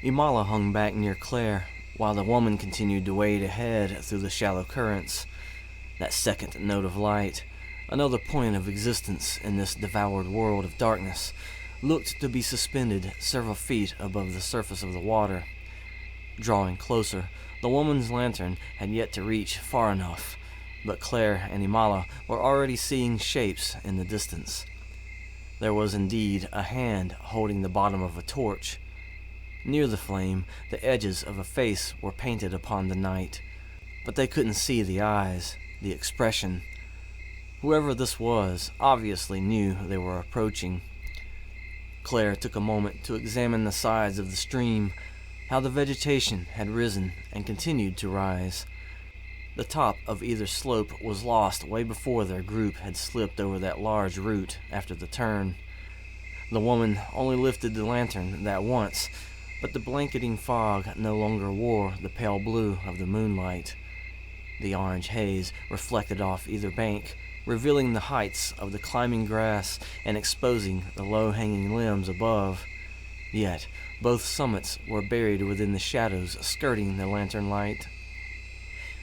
Imala hung back near Claire, while the woman continued to wade ahead through the shallow currents. That second note of light, another point of existence in this devoured world of darkness, looked to be suspended several feet above the surface of the water. Drawing closer, the woman's lantern had yet to reach far enough, but Claire and Imala were already seeing shapes in the distance. There was indeed a hand holding the bottom of a torch. Near the flame, the edges of a face were painted upon the night, but they couldn't see the eyes, the expression. Whoever this was obviously knew they were approaching. Claire took a moment to examine the sides of the stream, how the vegetation had risen and continued to rise. The top of either slope was lost way before their group had slipped over that large root after the turn. The woman only lifted the lantern that once, but the blanketing fog no longer wore the pale blue of the moonlight. The orange haze reflected off either bank, revealing the heights of the climbing grass and exposing the low-hanging limbs above. Yet, both summits were buried within the shadows skirting the lantern light.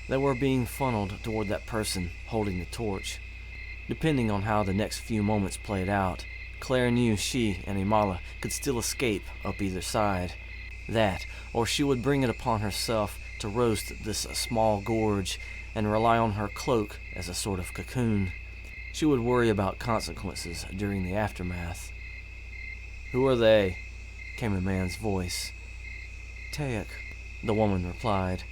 They were being funneled toward that person holding the torch. Depending on how the next few moments played out, Claire knew she and Imala could still escape up either side. That, or she would bring it upon herself to roast this small gorge and rely on her cloak as a sort of cocoon. She would worry about consequences during the aftermath. "Who are they?" came a man's voice. "Tayak," the woman replied.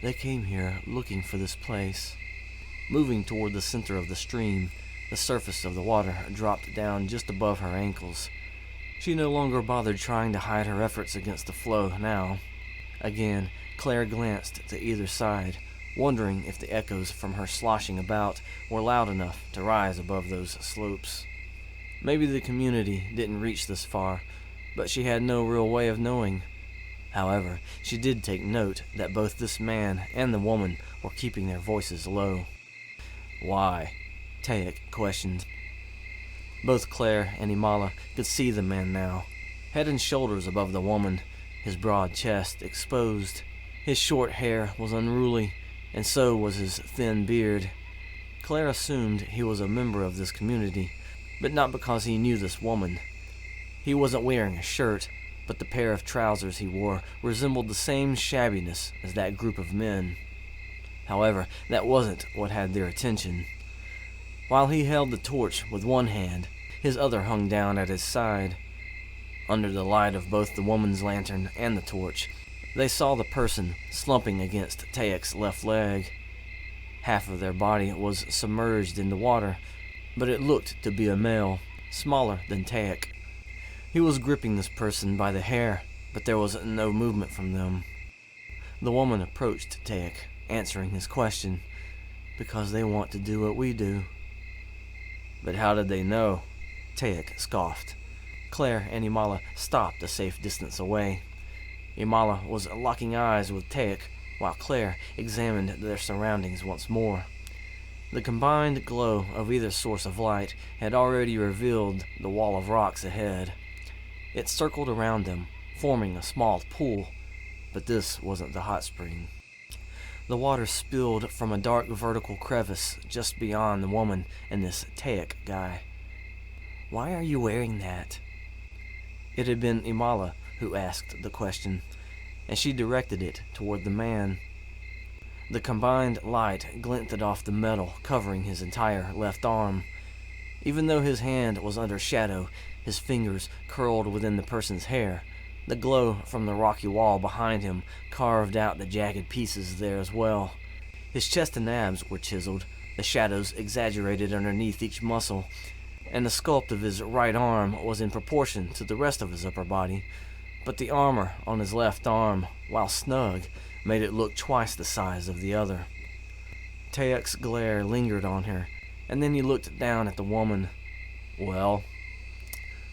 "They came here looking for this place." Moving toward the center of the stream, the surface of the water dropped down just above her ankles. She no longer bothered trying to hide her efforts against the flow now. Again, Claire glanced to either side, wondering if the echoes from her sloshing about were loud enough to rise above those slopes. Maybe the community didn't reach this far, but she had no real way of knowing. However, she did take note that both this man and the woman were keeping their voices low. "Why?" Tayak questioned. Both Claire and Imala could see the man now, head and shoulders above the woman, his broad chest exposed. His short hair was unruly, and so was his thin beard. Claire assumed he was a member of this community, but not because he knew this woman. He wasn't wearing a shirt, but the pair of trousers he wore resembled the same shabbiness as that group of men. However, that wasn't what had their attention. While he held the torch with one hand, his other hung down at his side. Under the light of both the woman's lantern and the torch, they saw the person slumping against Tayak's left leg. Half of their body was submerged in the water, but it looked to be a male, smaller than Tayak. He was gripping this person by the hair, but there was no movement from them. The woman approached Tayak, answering his question. "Because they want to do what we do." "But how did they know?" Tayak scoffed. Claire and Imala stopped a safe distance away. Imala was locking eyes with Tayak, while Claire examined their surroundings once more. The combined glow of either source of light had already revealed the wall of rocks ahead. It circled around them, forming a small pool, but this wasn't the hot spring. The water spilled from a dark vertical crevice just beyond the woman and this Tayak guy. "Why are you wearing that?" It had been Imala who asked the question, and she directed it toward the man. The combined light glinted off the metal covering his entire left arm. Even though his hand was under shadow, his fingers curled within the person's hair. The glow from the rocky wall behind him carved out the jagged pieces there as well. His chest and abs were chiseled, the shadows exaggerated underneath each muscle, and the sculpt of his right arm was in proportion to the rest of his upper body. But the armor on his left arm, while snug, made it look twice the size of the other. Tayak's glare lingered on her, and then he looked down at the woman. "Well?"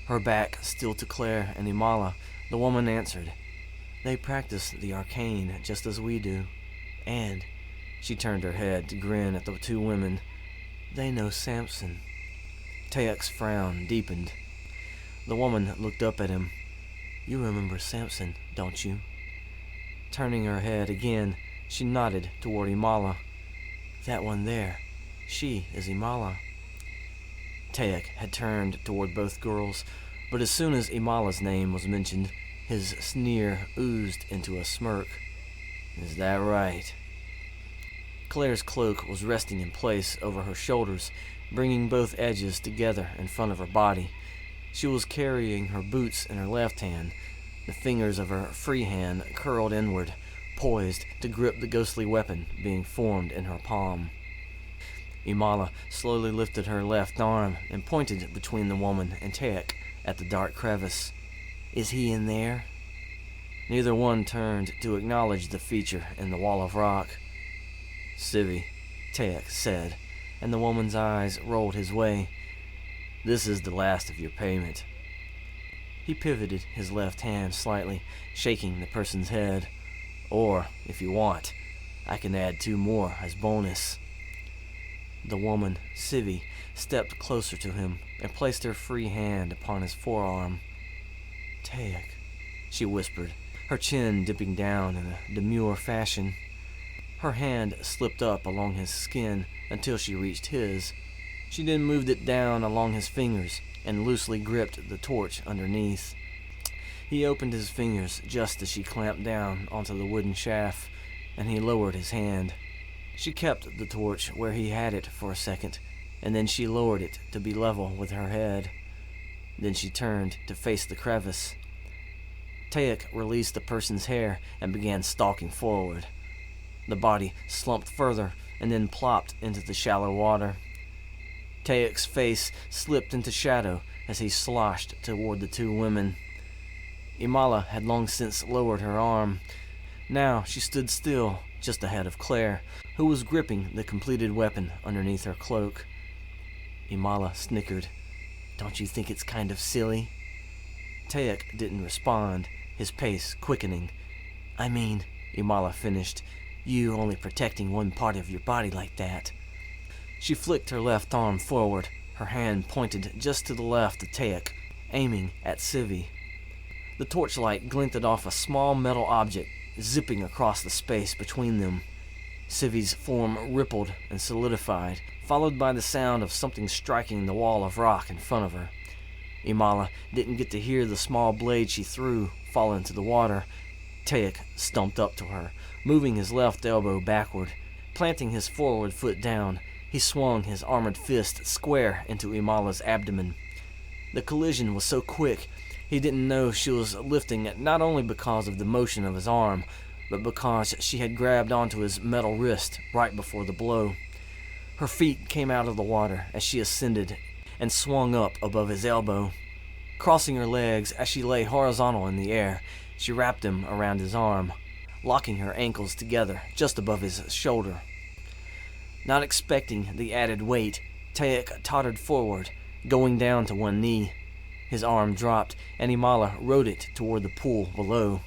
Her back still to Claire and Imala, the woman answered, "They practice the arcane just as we do. And," she turned her head to grin at the two women, "they know Samson." Tayak's frown deepened. The woman looked up at him. You remember Samson, don't you? Turning her head again, she nodded toward Imala. That one there, she is Imala. Tayak had turned toward both girls, but as soon as Imala's name was mentioned, his sneer oozed into a smirk. Is that right? Claire's cloak was resting in place over her shoulders, bringing both edges together in front of her body. She was carrying her boots in her left hand, the fingers of her free hand curled inward, poised to grip the ghostly weapon being formed in her palm. Imala slowly lifted her left arm and pointed between the woman and Tayak at the dark crevice. Is he in there? Neither one turned to acknowledge the feature in the wall of rock. Civi, Tayak said, and the woman's eyes rolled his way. This is the last of your payment. He pivoted his left hand slightly, shaking the person's head. Or, if you want, I can add 2 more as bonus. The woman, Civi, stepped closer to him and placed her free hand upon his forearm. Tayak, she whispered, her chin dipping down in a demure fashion. Her hand slipped up along his skin until she reached his. She then moved it down along his fingers and loosely gripped the torch underneath. He opened his fingers just as she clamped down onto the wooden shaft, and he lowered his hand. She kept the torch where he had it for a second, and then she lowered it to be level with her head. Then she turned to face the crevice. Tayak released the person's hair and began stalking forward. The body slumped further and then plopped into the shallow water. Tayak's face slipped into shadow as he sloshed toward the 2 women. Imala had long since lowered her arm. Now she stood still, just ahead of Claire, who was gripping the completed weapon underneath her cloak. Imala snickered. Don't you think it's kind of silly? Tayak didn't respond, his pace quickening. I mean, Imala finished, you only protecting one part of your body like that. She flicked her left arm forward, her hand pointed just to the left of Tayak, aiming at Civi. The torchlight glinted off a small metal object, zipping across the space between them. Civi's form rippled and solidified, followed by the sound of something striking the wall of rock in front of her. Imala didn't get to hear the small blade she threw fall into the water. Tayak stumped up to her, moving his left elbow backward. Planting his forward foot down, he swung his armored fist square into Imala's abdomen. The collision was so quick, he didn't know she was lifting not only because of the motion of his arm, but because she had grabbed onto his metal wrist right before the blow. Her feet came out of the water as she ascended and swung up above his elbow. Crossing her legs as she lay horizontal in the air, she wrapped them around his arm, locking her ankles together just above his shoulder. Not expecting the added weight, Tayak tottered forward, going down to one knee. His arm dropped, and Imala rode it toward the pool below.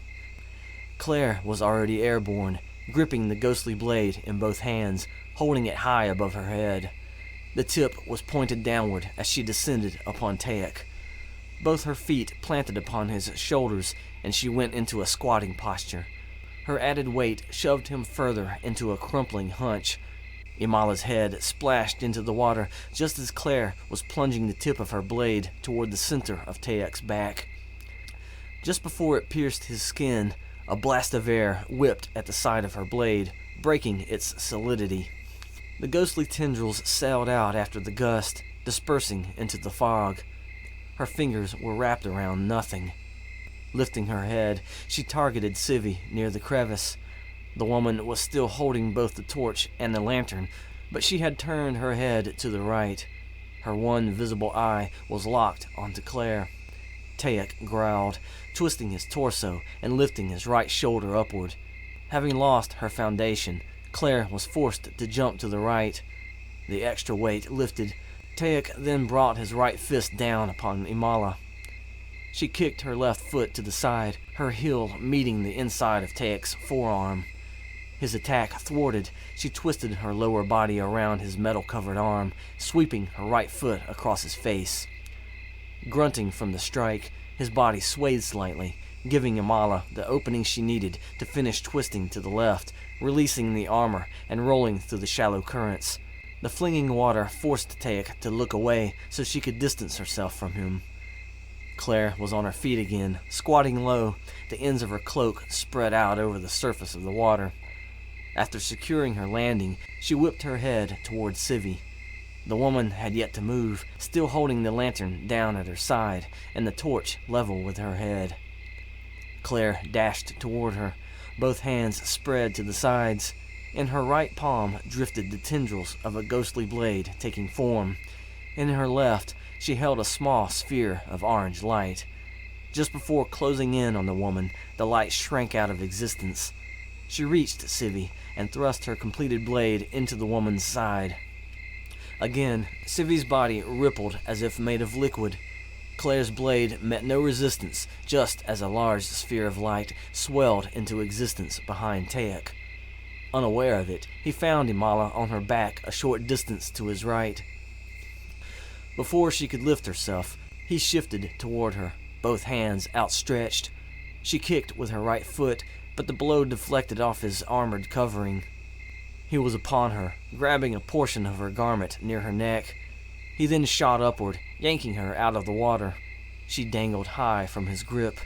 Claire was already airborne, gripping the ghostly blade in both hands, holding it high above her head. The tip was pointed downward as she descended upon Tayak. Both her feet planted upon his shoulders, and she went into a squatting posture. Her added weight shoved him further into a crumpling hunch. Imala's head splashed into the water just as Claire was plunging the tip of her blade toward the center of Tayak's back. Just before it pierced his skin, a blast of air whipped at the side of her blade, breaking its solidity. The ghostly tendrils sailed out after the gust, dispersing into the fog. Her fingers were wrapped around nothing. Lifting her head, she targeted Civi near the crevice. The woman was still holding both the torch and the lantern, but she had turned her head to the right. Her one visible eye was locked onto Claire. Tayak growled, twisting his torso and lifting his right shoulder upward. Having lost her foundation, Claire was forced to jump to the right. The extra weight lifted. Tayak then brought his right fist down upon Imala. She kicked her left foot to the side, her heel meeting the inside of Tayak's forearm. His attack thwarted, she twisted her lower body around his metal-covered arm, sweeping her right foot across his face. Grunting from the strike, his body swayed slightly, giving Imala the opening she needed to finish twisting to the left, releasing the armor and rolling through the shallow currents. The flinging water forced Taek to look away so she could distance herself from him. Claire was on her feet again, squatting low, the ends of her cloak spread out over the surface of the water. After securing her landing, she whipped her head toward Civi. The woman had yet to move, still holding the lantern down at her side and the torch level with her head. Claire dashed toward her, both hands spread to the sides. In her right palm drifted the tendrils of a ghostly blade taking form. In her left, she held a small sphere of orange light. Just before closing in on the woman, the light shrank out of existence. She reached Civi and thrust her completed blade into the woman's side. Again, Civi's body rippled as if made of liquid. Claire's blade met no resistance, just as a large sphere of light swelled into existence behind Taek. Unaware of it, he found Imala on her back a short distance to his right. Before she could lift herself, he shifted toward her, both hands outstretched. She kicked with her right foot, but the blow deflected off his armored covering. He was upon her, grabbing a portion of her garment near her neck. He then shot upward, yanking her out of the water. She dangled high from his grip.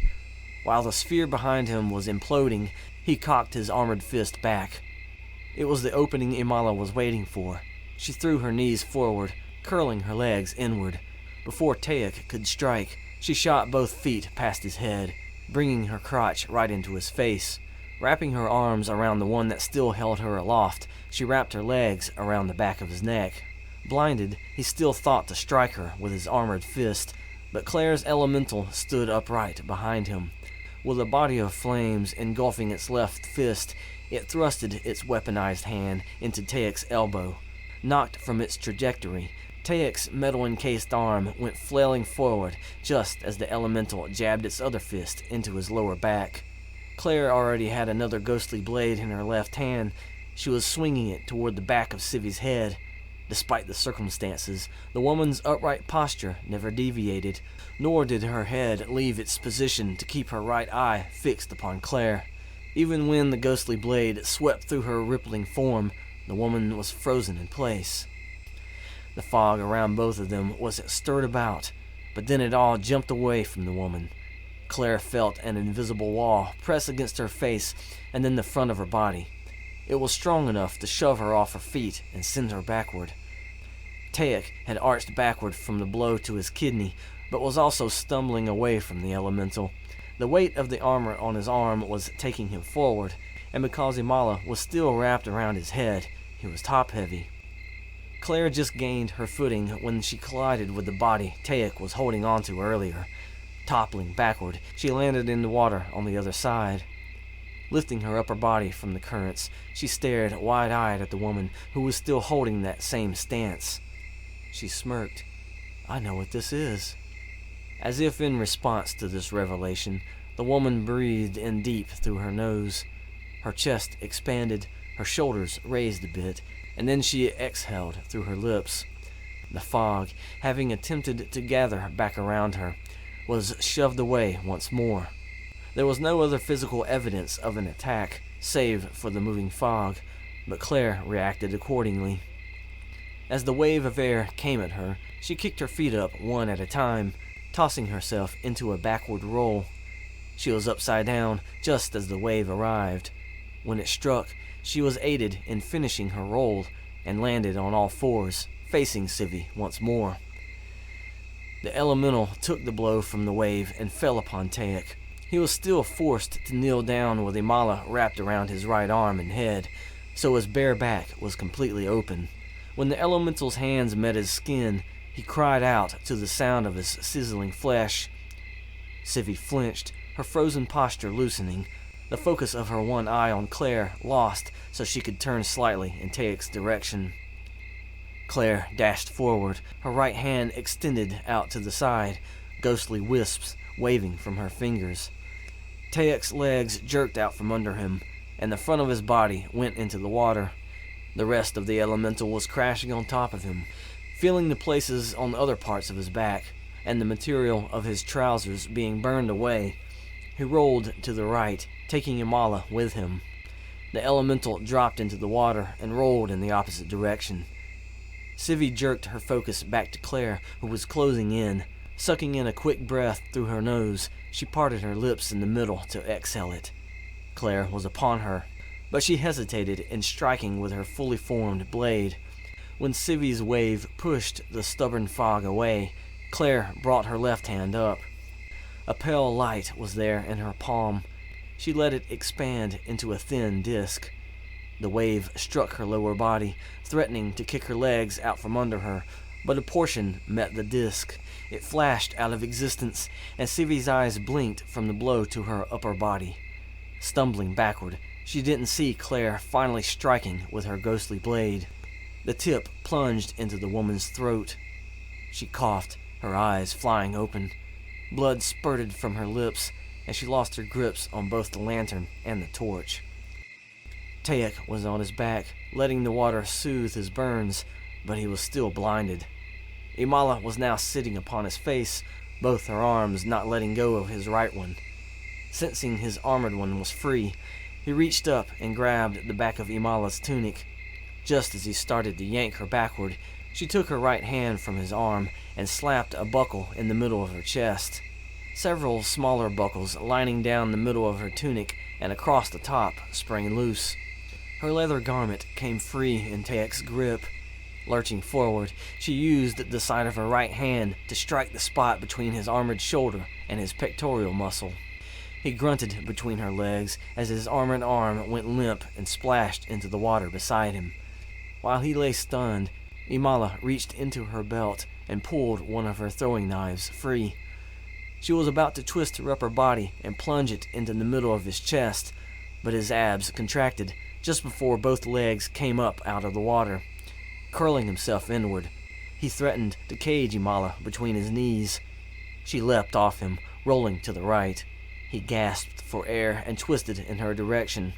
While the sphere behind him was imploding, he cocked his armored fist back. It was the opening Imala was waiting for. She threw her knees forward, curling her legs inward. Before Taek could strike, she shot both feet past his head, bringing her crotch right into his face. Wrapping her arms around the one that still held her aloft, she wrapped her legs around the back of his neck. Blinded, he still thought to strike her with his armored fist, but Claire's elemental stood upright behind him. With a body of flames engulfing its left fist, it thrusted its weaponized hand into Taek's elbow. Knocked from its trajectory, Taek's metal-encased arm went flailing forward just as the elemental jabbed its other fist into his lower back. Claire already had another ghostly blade in her left hand. She was swinging it toward the back of Civi's head. Despite the circumstances, the woman's upright posture never deviated, nor did her head leave its position to keep her right eye fixed upon Claire. Even when the ghostly blade swept through her rippling form, the woman was frozen in place. The fog around both of them was stirred about, but then it all jumped away from the woman. Claire felt an invisible wall press against her face and then the front of her body. It was strong enough to shove her off her feet and send her backward. Taek had arched backward from the blow to his kidney, but was also stumbling away from the elemental. The weight of the armor on his arm was taking him forward, and because Imala was still wrapped around his head, he was top-heavy. Claire just gained her footing when she collided with the body Taek was holding onto earlier. Toppling backward, she landed in the water on the other side. Lifting her upper body from the currents, she stared wide-eyed at the woman who was still holding that same stance. She smirked. "I know what this is." As if in response to this revelation, the woman breathed in deep through her nose. Her chest expanded, her shoulders raised a bit, and then she exhaled through her lips. The fog, having attempted to gather back around her, was shoved away once more. There was no other physical evidence of an attack, save for the moving fog, but Claire reacted accordingly. As the wave of air came at her, she kicked her feet up one at a time, tossing herself into a backward roll. She was upside down just as the wave arrived. When it struck, she was aided in finishing her roll and landed on all fours, facing Civi once more. The elemental took the blow from the wave and fell upon Taek. He was still forced to kneel down with Imala wrapped around his right arm and head, so his bare back was completely open. When the elemental's hands met his skin, he cried out to the sound of his sizzling flesh. Civi flinched, her frozen posture loosening, the focus of her one eye on Claire lost so she could turn slightly in Taek's direction. Claire dashed forward, her right hand extended out to the side, ghostly wisps waving from her fingers. Taek's legs jerked out from under him, and the front of his body went into the water. The rest of the elemental was crashing on top of him, feeling the places on other parts of his back, and the material of his trousers being burned away. He rolled to the right, taking Imala with him. The elemental dropped into the water and rolled in the opposite direction. Sivy jerked her focus back to Claire, who was closing in. Sucking in a quick breath through her nose, she parted her lips in the middle to exhale it. Claire was upon her, but she hesitated in striking with her fully formed blade. When Sivy's wave pushed the stubborn fog away, Claire brought her left hand up. A pale light was there in her palm. She let it expand into a thin disk. The wave struck her lower body, threatening to kick her legs out from under her, but a portion met the disk. It flashed out of existence, and Sivy's eyes blinked from the blow to her upper body. Stumbling backward, she didn't see Claire finally striking with her ghostly blade. The tip plunged into the woman's throat. She coughed, her eyes flying open. Blood spurted from her lips, and she lost her grips on both the lantern and the torch. Teyak was on his back, letting the water soothe his burns, but he was still blinded. Imala was now sitting upon his face, both her arms not letting go of his right one. Sensing his armored one was free, he reached up and grabbed the back of Imala's tunic. Just as he started to yank her backward, she took her right hand from his arm and slapped a buckle in the middle of her chest. Several smaller buckles lining down the middle of her tunic and across the top sprang loose. Her leather garment came free in Tayak's grip. Lurching forward, she used the side of her right hand to strike the spot between his armored shoulder and his pectoral muscle. He grunted between her legs as his armored arm went limp and splashed into the water beside him. While he lay stunned, Imala reached into her belt and pulled one of her throwing knives free. She was about to twist her upper body and plunge it into the middle of his chest, but his abs contracted just before both legs came up out of the water. Curling himself inward, he threatened to cage Imala between his knees. She leapt off him, rolling to the right. He gasped for air and twisted in her direction.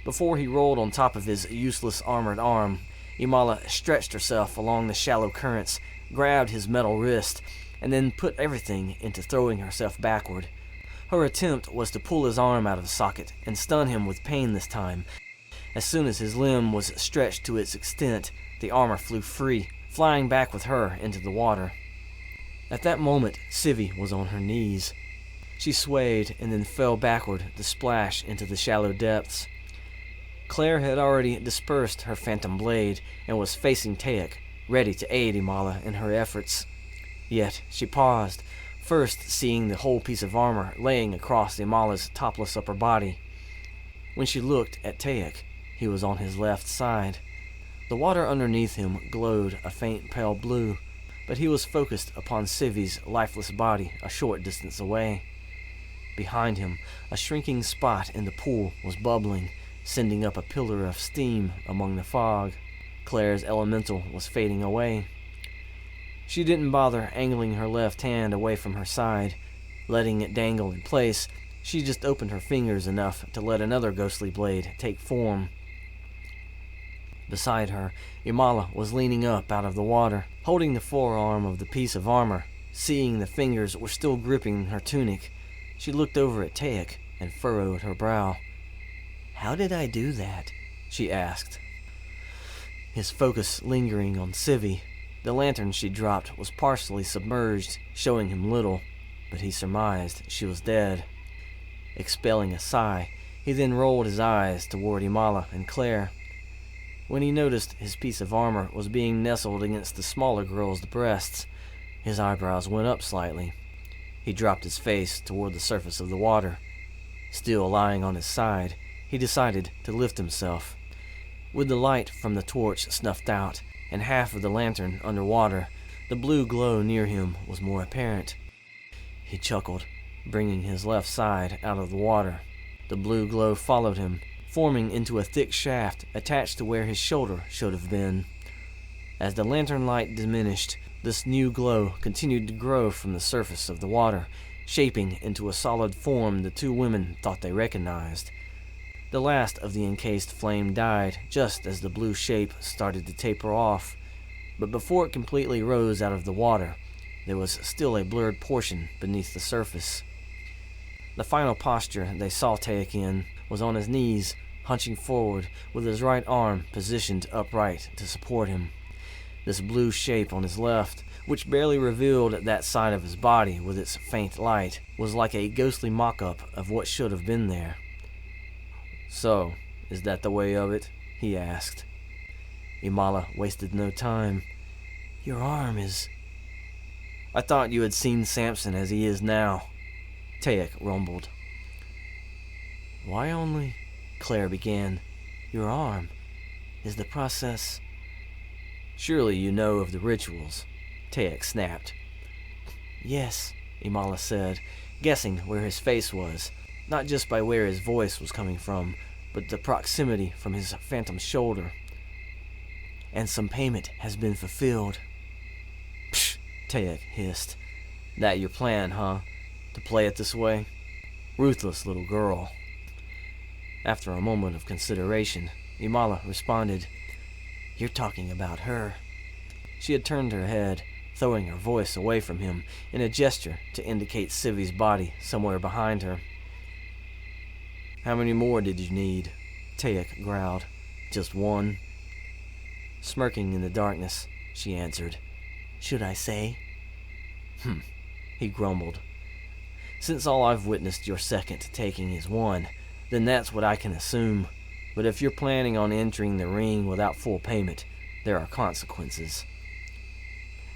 Before he rolled on top of his useless armored arm, Imala stretched herself along the shallow currents, grabbed his metal wrist, and then put everything into throwing herself backward. Her attempt was to pull his arm out of the socket and stun him with pain this time. As soon as his limb was stretched to its extent, the armor flew free, flying back with her into the water. At that moment, Sivy was on her knees. She swayed and then fell backward to splash into the shallow depths. Claire had already dispersed her phantom blade and was facing Tayak, ready to aid Imala in her efforts. Yet she paused, first seeing the whole piece of armor laying across Imala's topless upper body. When she looked at Tayak, he was on his left side. The water underneath him glowed a faint pale blue, but he was focused upon Sivy's lifeless body a short distance away. Behind him, a shrinking spot in the pool was bubbling, sending up a pillar of steam among the fog. Claire's elemental was fading away. She didn't bother angling her left hand away from her side. Letting it dangle in place, she just opened her fingers enough to let another ghostly blade take form. Beside her, Imala was leaning up out of the water, holding the forearm of the piece of armor. Seeing the fingers were still gripping her tunic, she looked over at Tayak and furrowed her brow. "How did I do that?" she asked. His focus lingering on Sivy, the lantern she dropped was partially submerged, showing him little, but he surmised she was dead. Expelling a sigh, he then rolled his eyes toward Imala and Claire. When he noticed his piece of armor was being nestled against the smaller girl's breasts, his eyebrows went up slightly. He dropped his face toward the surface of the water. Still lying on his side, he decided to lift himself. With the light from the torch snuffed out and half of the lantern under water, the blue glow near him was more apparent. He chuckled, bringing his left side out of the water. The blue glow followed him, forming into a thick shaft attached to where his shoulder should have been. As the lantern light diminished, this new glow continued to grow from the surface of the water, shaping into a solid form the two women thought they recognized. The last of the encased flame died just as the blue shape started to taper off, but before it completely rose out of the water, there was still a blurred portion beneath the surface. The final posture they saw Taek in was on his knees, hunching forward with his right arm positioned upright to support him. This blue shape on his left, which barely revealed that side of his body with its faint light, was like a ghostly mock-up of what should have been there. "So, is that the way of it?" he asked. Imala wasted no time. "Your arm is..." "I thought you had seen Samson as he is now," Taek rumbled. "Why only..." Claire began. "Your arm? Is the process..." "Surely you know of the rituals," Taek snapped. "Yes," Imala said, guessing where his face was, not just by where his voice was coming from, but the proximity from his phantom shoulder. "And some payment has been fulfilled." "Psh," Taek hissed. "That your plan, huh? To play it this way? Ruthless little girl." After a moment of consideration, Imala responded, "You're talking about her." She had turned her head, throwing her voice away from him in a gesture to indicate Civi's body somewhere behind her. "How many more did you need?" Taek growled. "Just one?" Smirking in the darkness, she answered, "Should I say?" He grumbled. "Since all I've witnessed your second taking is one, then that's what I can assume. But if you're planning on entering the ring without full payment, there are consequences."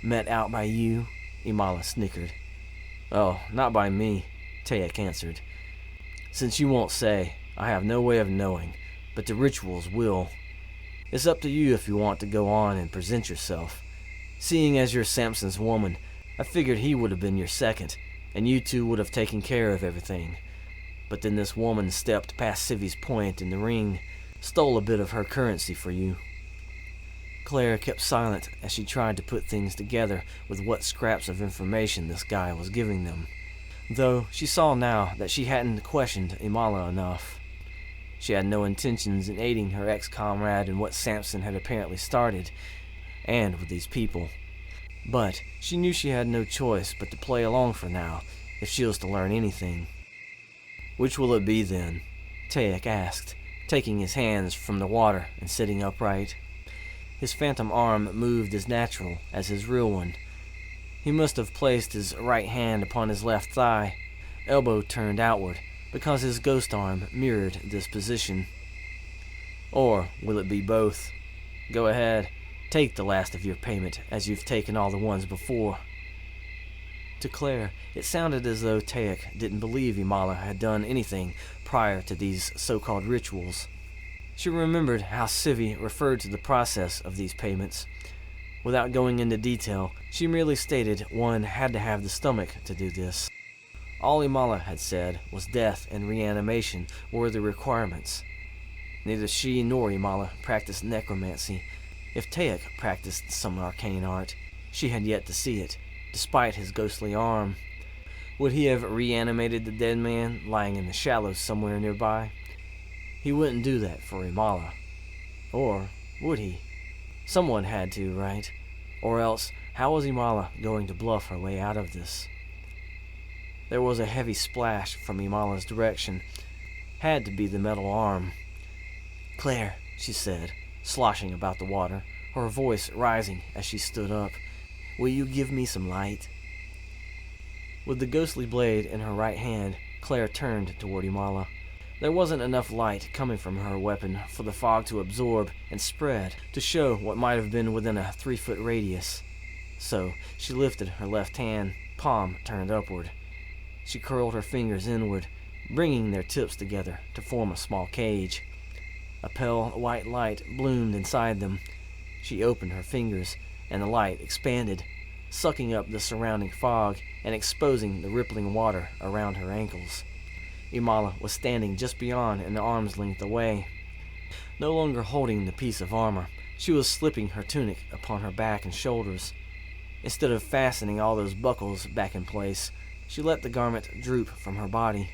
"Met out by you?" Imala snickered. "Oh, not by me," Taek answered. "Since you won't say, I have no way of knowing, but the rituals will. It's up to you if you want to go on and present yourself. Seeing as you're Samson's woman, I figured he would have been your second, and you two would have taken care of everything. But then this woman stepped past Civi's point in the ring, stole a bit of her currency for you." Claire kept silent as she tried to put things together with what scraps of information this guy was giving them, though she saw now that she hadn't questioned Imala enough. She had no intentions in aiding her ex-comrade in what Samson had apparently started, and with these people. But she knew she had no choice but to play along for now, if she was to learn anything. "Which will it be then?" Taek asked, taking his hands from the water and sitting upright. His phantom arm moved as natural as his real one. He must have placed his right hand upon his left thigh, elbow turned outward, because his ghost arm mirrored this position. "Or will it be both? Go ahead, take the last of your payment as you've taken all the ones before." To Claire, it sounded as though Taek didn't believe Imala had done anything prior to these so-called rituals. She remembered how Civi referred to the process of these payments. Without going into detail, she merely stated one had to have the stomach to do this. All Imala had said was death and reanimation were the requirements. Neither she nor Imala practiced necromancy. If Taek practiced some arcane art, she had yet to see it, despite his ghostly arm. Would he have reanimated the dead man lying in the shallows somewhere nearby? He wouldn't do that for Imala. Or would he? Someone had to, right? Or else, how was Imala going to bluff her way out of this? There was a heavy splash from Imala's direction. Had to be the metal arm. "Claire," she said, sloshing about the water, her voice rising as she stood up, "will you give me some light?" With the ghostly blade in her right hand, Claire turned toward Imala. There wasn't enough light coming from her weapon for the fog to absorb and spread to show what might have been within a 3-foot radius. So she lifted her left hand, palm turned upward. She curled her fingers inward, bringing their tips together to form a small cage. A pale white light bloomed inside them. She opened her fingers, and the light expanded, sucking up the surrounding fog and exposing the rippling water around her ankles. Imala was standing just beyond an arm's length away. No longer holding the piece of armor, she was slipping her tunic upon her back and shoulders. Instead of fastening all those buckles back in place, she let the garment droop from her body.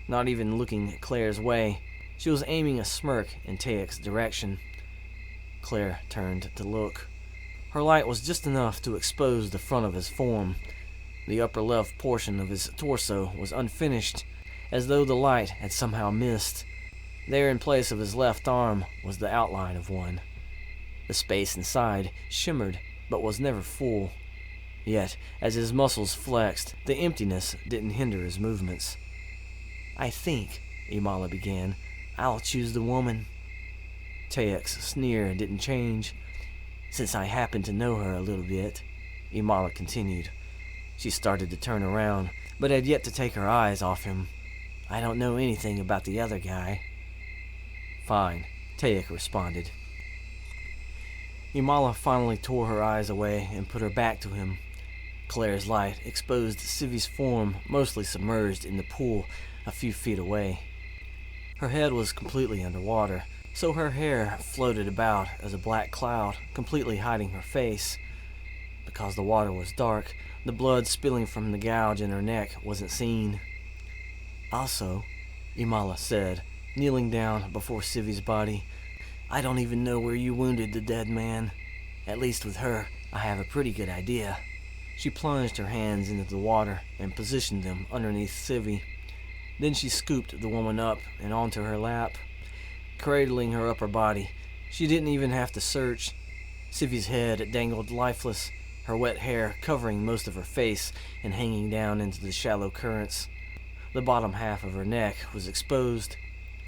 Not even looking Claire's way, she was aiming a smirk in Taek's direction. Claire turned to look. Her light was just enough to expose the front of his form. The upper left portion of his torso was unfinished, as though the light had somehow missed. There in place of his left arm was the outline of one. The space inside shimmered, but was never full. Yet, as his muscles flexed, the emptiness didn't hinder his movements. "I think," Imala began, "I'll choose the woman." Tayek's sneer didn't change. "Since I happen to know her a little bit," Imala continued. She started to turn around, but had yet to take her eyes off him. "I don't know anything about the other guy." "Fine," Tayek responded. Imala finally tore her eyes away and put her back to him. Claire's light exposed Civi's form mostly submerged in the pool a few feet away. Her head was completely underwater, so her hair floated about as a black cloud, completely hiding her face. Because the water was dark, the blood spilling from the gouge in her neck wasn't seen. "Also," Imala said, kneeling down before Civi's body, "I don't even know where you wounded the dead man. At least with her, I have a pretty good idea." She plunged her hands into the water and positioned them underneath Civi. Then she scooped the woman up and onto her lap, cradling her upper body. She didn't even have to search. Civi's head dangled lifeless, her wet hair covering most of her face and hanging down into the shallow currents. The bottom half of her neck was exposed.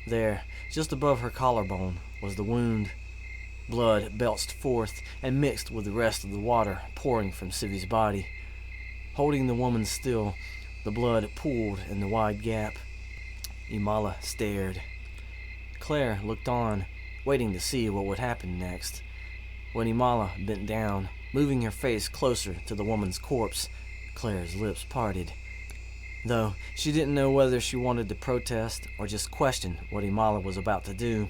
There, just above her collarbone, was the wound. Blood belched forth and mixed with the rest of the water pouring from Civi's body. Holding the woman still, the blood pooled in the wide gap. Imala stared. Claire looked on, waiting to see what would happen next. When Imala bent down, moving her face closer to the woman's corpse, Claire's lips parted. Though she didn't know whether she wanted to protest or just question what Imala was about to do.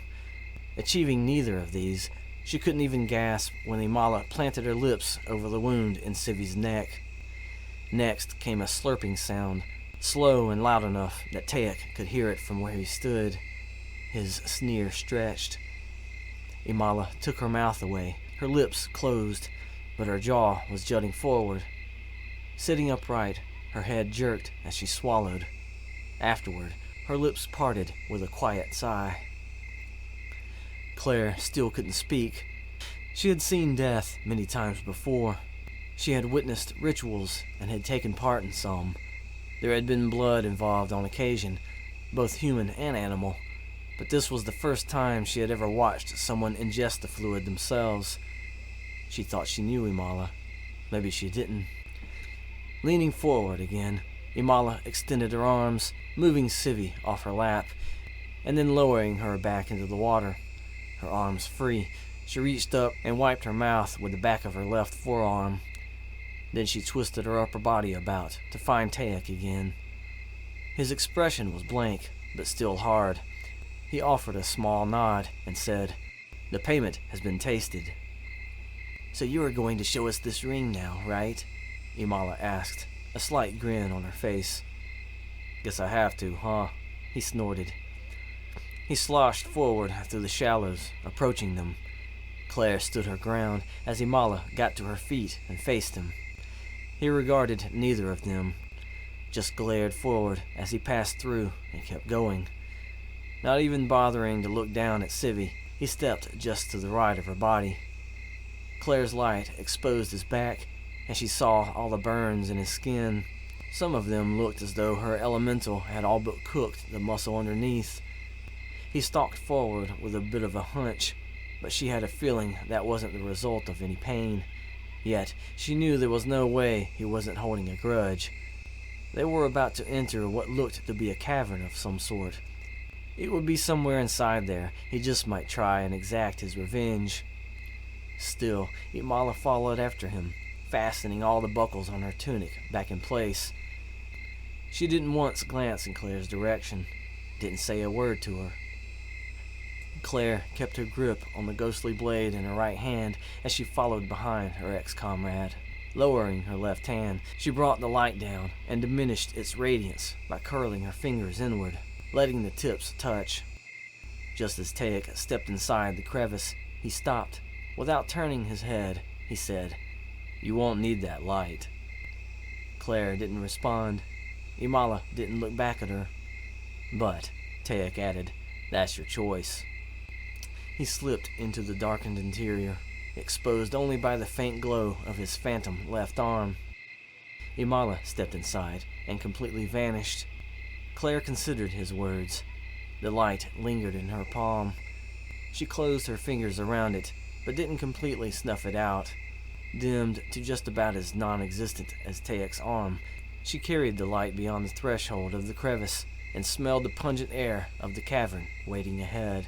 Achieving neither of these, she couldn't even gasp when Imala planted her lips over the wound in Civi's neck. Next came a slurping sound, slow and loud enough that Tayek could hear it from where he stood. His sneer stretched. Imala took her mouth away, her lips closed, but her jaw was jutting forward. Sitting upright, her head jerked as she swallowed. Afterward, her lips parted with a quiet sigh. Claire still couldn't speak. She had seen death many times before. She had witnessed rituals and had taken part in some. There had been blood involved on occasion, both human and animal, but this was the first time she had ever watched someone ingest the fluid themselves. She thought she knew Imala. Maybe she didn't. Leaning forward again, Imala extended her arms, moving Civi off her lap, and then lowering her back into the water. Her arms free, she reached up and wiped her mouth with the back of her left forearm. Then she twisted her upper body about to find Tayek again. His expression was blank, but still hard. He offered a small nod and said, "The payment has been tasted." "So you are going to show us this ring now, right?" Imala asked, a slight grin on her face. "Guess I have to, huh?" he snorted. He sloshed forward through the shallows, approaching them. Claire stood her ground as Imala got to her feet and faced him. He regarded neither of them, just glared forward as he passed through and kept going. Not even bothering to look down at Civi, he stepped just to the right of her body. Claire's light exposed his back, and she saw all the burns in his skin. Some of them looked as though her elemental had all but cooked the muscle underneath. He stalked forward with a bit of a hunch, but she had a feeling that wasn't the result of any pain. Yet, she knew there was no way he wasn't holding a grudge. They were about to enter what looked to be a cavern of some sort. It would be somewhere inside there. He just might try and exact his revenge. Still, Imala followed after him, fastening all the buckles on her tunic back in place. She didn't once glance in Claire's direction, didn't say a word to her. Claire kept her grip on the ghostly blade in her right hand as she followed behind her ex-comrade. Lowering her left hand, she brought the light down and diminished its radiance by curling her fingers inward, letting the tips touch. Just as Tayek stepped inside the crevice, he stopped. Without turning his head, he said, "You won't need that light." Claire didn't respond. Imala didn't look back at her. But, Taek added, that's your choice. He slipped into the darkened interior, exposed only by the faint glow of his phantom left arm. Imala stepped inside and completely vanished. Claire considered his words. The light lingered in her palm. She closed her fingers around it, but didn't completely snuff it out. Dimmed to just about as non-existent as Taek's arm, she carried the light beyond the threshold of the crevice and smelled the pungent air of the cavern waiting ahead.